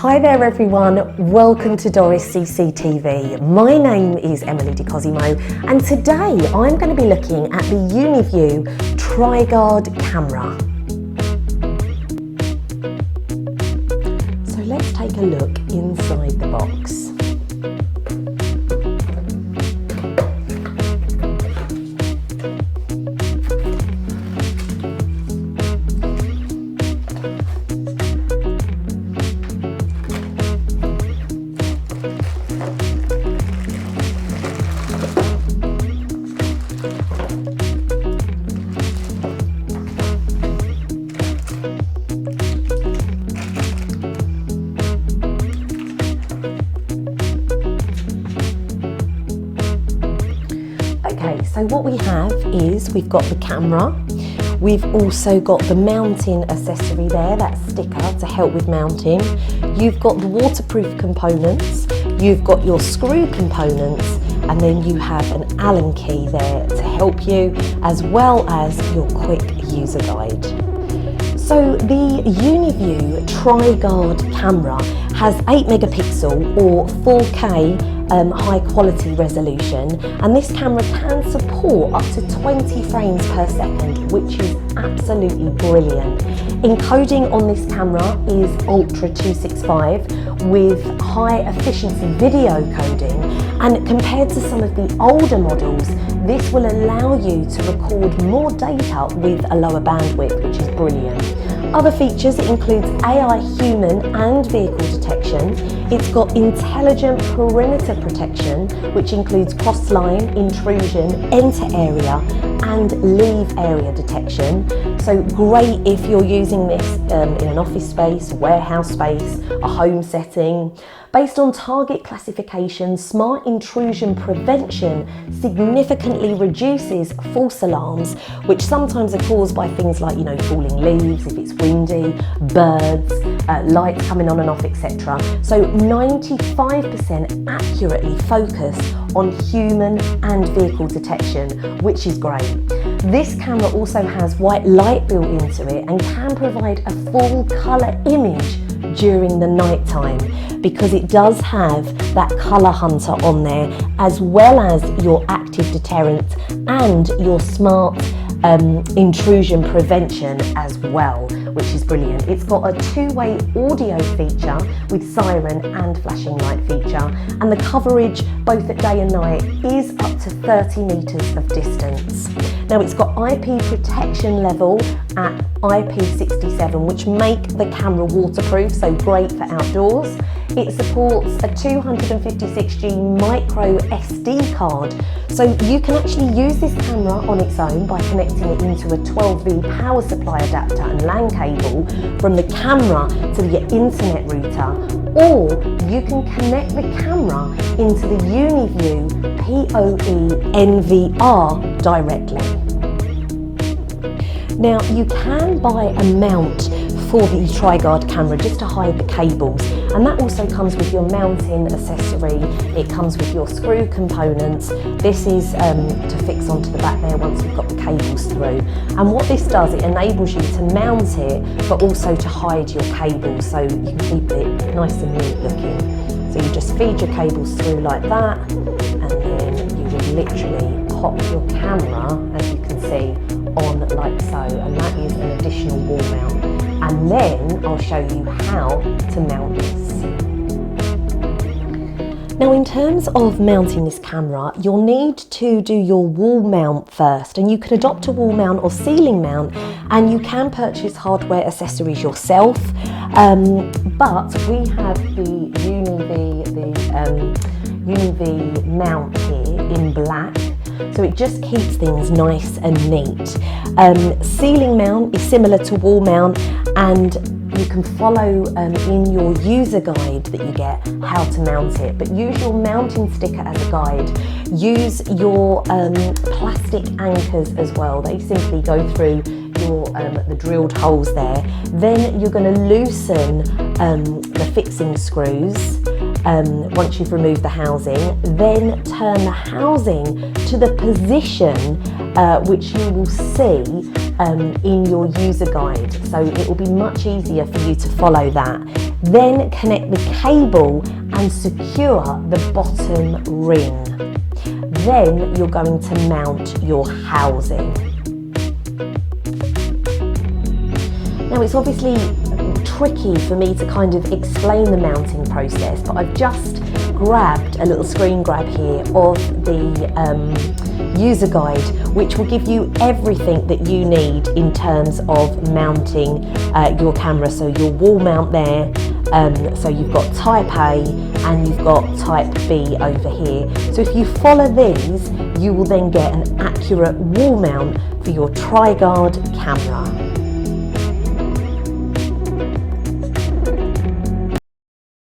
Hi there everyone, welcome to DORIS CCTV. My name is Emily Di Cosimo and today I'm going to be looking at the Uniview Tri Guard camera. So let's take a look inside the box. Okay, so what we have is we've got the camera, we've also got the mounting accessory there, that sticker to help with mounting. You've got the waterproof components, you've got your screw components, and then you have an Allen key there to help you, as well as your quick user guide. So the Uniview Tri Guard camera has 8 megapixel or 4K high quality resolution, and this camera can support up to 20 frames per second, which is absolutely brilliant. Encoding on this camera is Ultra 265 with high efficiency video coding, and compared to some of the older models, this will allow you to record more data with a lower bandwidth, which is brilliant. Other features, it includes AI human and vehicle detection. It's got intelligent perimeter protection, which includes cross-line, intrusion, enter area and leave area detection. So great if you're using this in an office space, warehouse space, a home setting. Based on target classification, smart intrusion prevention significantly reduces false alarms, which sometimes are caused by things like, falling leaves, if it's windy, birds, lights coming on and off, etc. So 95% accurately focus on human and vehicle detection, which is great. This camera also has white light built into it and can provide a full colour image during the night time, because it does have that ColourHunter on there, as well as your active deterrent and your smart intrusion prevention as well, which is brilliant. It's got a two-way audio feature with siren and flashing light feature, and the coverage both at day and night is up to 30 meters of distance. Now it's got IP protection level at IP67, which make the camera waterproof, so great for outdoors. It supports a 256G micro SD card, so you can actually use this camera on its own by connecting it into a 12V power supply adapter and LAN cable from the camera to the internet router, or you can connect the camera into the Uniview PoE NVR directly. Now you can buy a mount for the Tri Guard camera just to hide the cables, and that also comes with your mounting accessory. It comes with your screw components. This is to fix onto the back there once you've got the cables through, and what this does, it enables you to mount it but also to hide your cables, so you can keep it nice and neat looking. So you just feed your cables through like that, and then you would literally pop your camera, as you can see, on like so, and that is an additional wall mount. And then I'll show you how to mount this. Now in terms of mounting this camera, you'll need to do your wall mount first, and you can adopt a wall mount or ceiling mount, and you can purchase hardware accessories yourself, but we have the Uniview mount here in black, so it just keeps things nice and neat. Ceiling mount is similar to wall mount, and you can follow in your user guide that you get how to mount it, but use your mounting sticker as a guide. Use your plastic anchors as well. They simply go through your the drilled holes there. Then you're going to loosen the fixing screws once you've removed the housing, then turn the housing to the position which you will see in your user guide. So it will be much easier for you to follow that. Then connect the cable and secure the bottom ring. Then you're going to mount your housing. Now it's obviously tricky for me to kind of explain the mounting process, but I've just grabbed a little screen grab here of the user guide, which will give you everything that you need in terms of mounting your camera. So your wall mount there, so you've got type A and you've got type B over here. So if you follow these, you will then get an accurate wall mount for your Tri Guard camera.